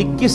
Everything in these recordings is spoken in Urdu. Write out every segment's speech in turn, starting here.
21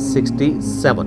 67।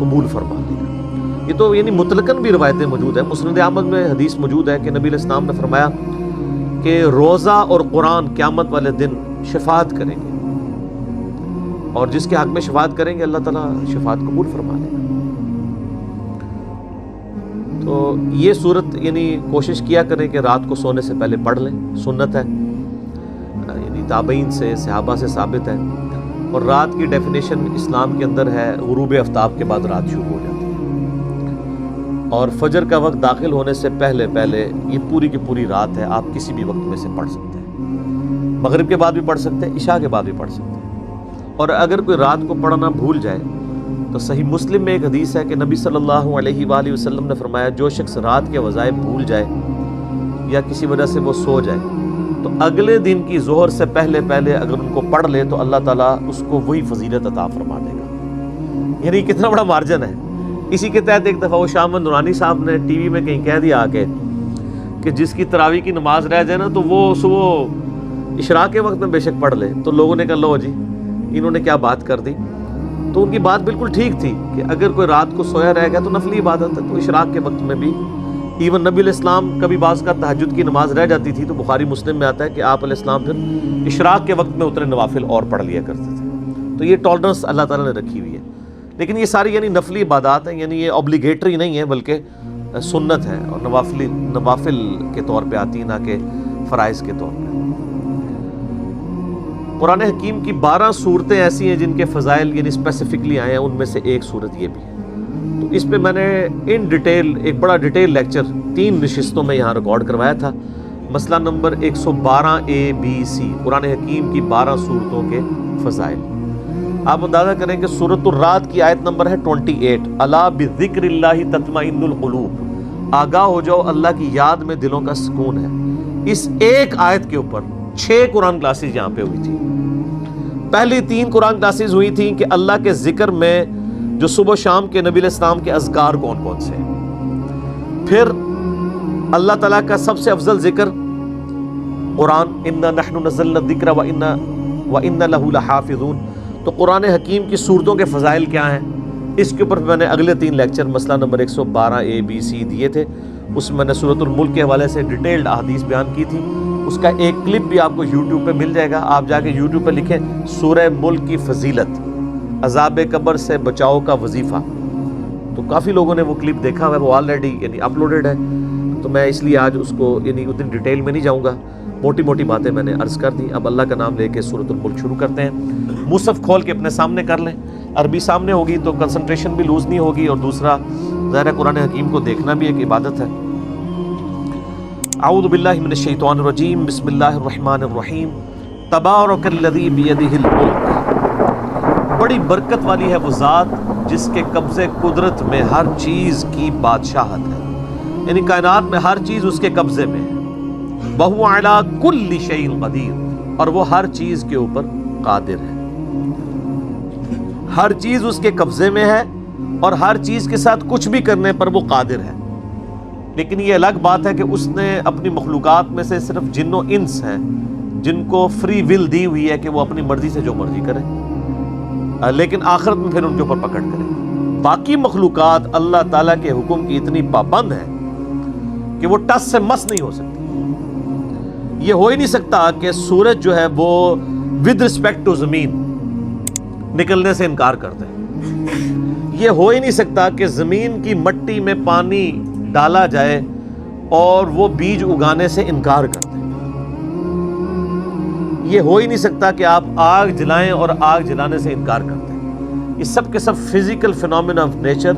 قبول فرما لیگا۔ یہ تو یعنی مطلقاً بھی روایتیں موجود ہیں، مسند احمد میں حدیث موجود ہے کہ نبی علیہ السلام نے فرمایا کہ روزہ اور قرآن قیامت والے دن شفاعت کریں گے، اور جس کے حق میں شفاعت کریں گے اللہ تعالیٰ شفاعت قبول فرما لے گا۔ تو یہ صورت یعنی کوشش کیا کریں کہ رات کو سونے سے پہلے پڑھ لیں، سنت ہے، یعنی تابعین سے صحابہ سے ثابت ہے، اور رات کی ڈیفینیشن اسلام کے اندر ہے غروب آفتاب کے بعد رات شروع ہو جاتی ہے، اور فجر کا وقت داخل ہونے سے پہلے یہ پوری کی پوری رات ہے، آپ کسی بھی وقت میں سے پڑھ سکتے ہیں، مغرب کے بعد بھی پڑھ سکتے ہیں، عشاء کے بعد بھی پڑھ سکتے ہیں، اور اگر کوئی رات کو پڑھنا بھول جائے تو صحیح مسلم میں ایک حدیث ہے کہ نبی صلی اللہ علیہ وآلہ وسلم نے فرمایا جو شخص رات کے وظائف بھول جائے یا کسی وجہ سے وہ سو جائے تو اگلے دن کی ظہر سے پہلے اگر ان کو پڑھ لے تو اللہ تعالیٰ اس کو وہی فضیلت عطا فرما دے گا۔ یعنی کتنا بڑا مارجن ہے۔ اسی کے تحت ایک دفعہ وہ شاہ احمد نورانی صاحب نے ٹی وی میں کہیں کہہ دیا کہ جس کی تراویح کی نماز رہ جائے نا تو وہ صبح اشراق کے وقت میں بے شک پڑھ لے، تو لوگوں نے کہا لو جی انہوں نے کیا بات کر دی۔ تو ان کی بات بالکل ٹھیک تھی کہ اگر کوئی رات کو سویا رہ گیا تو نفلی عبادت ہے، تو اشراق کے وقت میں بھی ایون نبی علیہ السلام کبھی بعض کا تہجد کی نماز رہ جاتی تھی تو بخاری مسلم میں آتا ہے کہ آپ علیہ السلام پھر اشراق کے وقت میں اتنے نوافل اور پڑھ لیا کرتے تھے۔ تو یہ ٹالرنس اللہ تعالیٰ نے رکھی ہوئی ہے، لیکن یہ ساری یعنی نفلی عبادات ہیں، یعنی یہ اوبلیگیٹری نہیں ہے بلکہ سنت ہے، اور نوافل کے طور پہ آتی نہ کہ فرائض کے طور پہ۔ قرآن حکیم کی 12 صورتیں ایسی ہیں جن کے فضائل یعنی اسپیسیفکلی آئے ہیں، ان میں سے ایک صورت یہ بھی ہے۔ تو اس پہ میں نے ان ڈیٹیل ایک بڑا ڈیٹیل لیکچر 3 نشستوں میں یہاں ریکارڈ کروایا تھا۔ مسئلہ نمبر 112A-B-C، قرآن حکیم کی 12 صورتوں کے فضائل۔ آپ اندازہ کریں کہ سورۃ الرعد کی آیت نمبر ہے 28، الا بذکر اللہ تطمئن القلوب، آگاہ ہو جاؤ اللہ کی یاد میں دلوں کا سکون ہے۔ اس ایک آیت کے اوپر 6 قرآن کلاسز یہاں پہ ہوئی تھی۔ پہلی 3 قرآن کلاسز ہوئی تھیں کہ اللہ کے ذکر میں جو صبح و شام کے نبی علیہ السلام کے اذکار کون کون سے ہیں، پھر اللہ تعالیٰ کا سب سے افضل ذکر قرآن، انا نحن نزلنا الذکر وَإِنَّ لَهُ لَحَافِظُونَ۔ تو قرآن حکیم کی صورتوں کے فضائل کیا ہیں، اس کے اوپر میں نے اگلے 3 لیکچر مسئلہ نمبر 112A-B-C دیے تھے۔ اس میں نے سورۃ الملک کے حوالے سے ڈیٹیلڈ احادیث بیان کی تھی، اس کا ایک کلپ بھی آپ کو یوٹیوب پہ مل جائے گا، آپ جا کے یوٹیوب پہ لکھیں سورہ ملک کی فضیلت، عذاب قبر سے بچاؤ کا وظیفہ، تو کافی لوگوں نے وہ کلپ دیکھا ہوا ہے، وہ آلریڈی یعنی اپلوڈڈ ہے، تو میں اس لیے آج اس کو یعنی اتنی ڈیٹیل میں نہیں جاؤں گا، موٹی موٹی باتیں میں نے عرض کر دی۔ اب اللہ کا نام لے کے سورۃ الملک شروع کرتے ہیں۔ مصحف کھول کے اپنے سامنے کر لیں، عربی سامنے ہوگی تو کنسنٹریشن بھی لوز نہیں ہوگی، اور دوسرا ظاہر قرآن حکیم کو دیکھنا بھی ایک عبادت ہے۔ اعوذ باللہ من الشیطان الرجیم، بسم اللہ الرحمن الرحیم، تبارک الذی بیدہ الملک، بڑی برکت والی ہے وہ ذات جس کے قبضے قدرت میں ہر چیز کی بادشاہت ہے، یعنی کائنات میں ہر چیز اس کے قبضے میں ہے۔ وَهُوَ عَلَىٰ كُلِّ شَيْءٍ قَدِيرٌ، اور وہ ہر چیز کے اوپر قادر ہے، ہر چیز اس کے قبضے میں ہے اور ہر چیز کے ساتھ کچھ بھی کرنے پر وہ قادر ہے۔ لیکن یہ الگ بات ہے کہ اس نے اپنی مخلوقات میں سے صرف جن و انس ہیں جن کو فری ول دی ہوئی ہے کہ وہ اپنی مرضی سے جو مرضی کریں، لیکن آخرت میں پھر ان کے اوپر پکڑ کریں۔ باقی مخلوقات اللہ تعالیٰ کے حکم کی اتنی پابند ہیں کہ وہ ٹس سے مس نہیں ہو سکتی۔ یہ ہو ہی نہیں سکتا کہ سورج جو ہے وہ ود رسپیکٹ ٹو زمین نکلنے سے انکار کرتے ہیں، یہ ہو ہی نہیں سکتا کہ زمین کی مٹی میں پانی ڈالا جائے اور وہ بیج اگانے سے انکار کرتے ہیں، یہ ہو ہی نہیں سکتا کہ آپ آگ جلائیں اور آگ جلانے سے انکار کرتے ہیں۔ یہ سب کے سب فزیکل فینومینا آف نیچر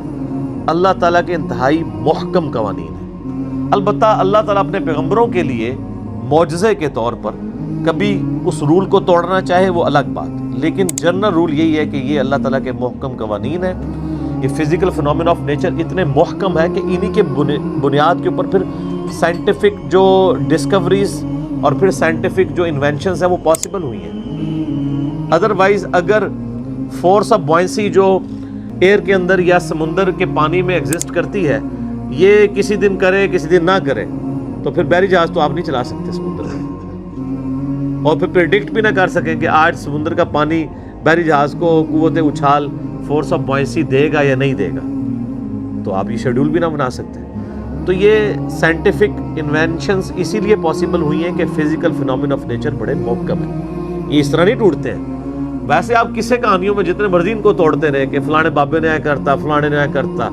اللہ تعالیٰ کے انتہائی محکم قوانین ہیں۔ البتہ اللہ تعالیٰ اپنے پیغمبروں کے لیے معجزے کے طور پر کبھی اس رول کو توڑنا چاہے وہ الگ بات، لیکن جنرل رول یہی ہے کہ یہ اللہ تعالیٰ کے محکم قوانین ہیں۔ یہ فزیکل فینومینا آف نیچر اتنے محکم ہے کہ انہی کے بنیاد کے اوپر پھر سائنٹیفک جو ڈسکوریز اور پھر سائنٹیفک جو انوینشنز ہیں وہ پاسبل ہوئی ہیں۔ ادروائز اگر فورس آف بوئنسی جو ایئر کے اندر یا سمندر کے پانی میں ایگزسٹ کرتی ہے، یہ کسی دن کرے کسی دن نہ کرے تو پھر بحری جہاز تو آپ نہیں چلا سکتے سمندر میں، اور پھر پریڈکٹ بھی نہ کر سکیں کہ آج سمندر کا پانی بحری جہاز کو قوت اچھال فورس آف بوائنسی دے گا یا نہیں دے گا، تو آپ یہ شیڈول بھی نہ بنا سکتے۔ تو یہ سائنٹیفک انوینشنز اسی لیے پاسبل ہوئی ہیں کہ فزیکل فینومین آف نیچر بڑے محکم ہیں، یہ اس طرح نہیں ٹوٹتے ہیں۔ ویسے آپ کسے کہانیوں میں جتنے مرضی ان کو توڑتے رہے کہ فلانے بابے نے ایسا کرتا، فلانے نے ایسا کرتا،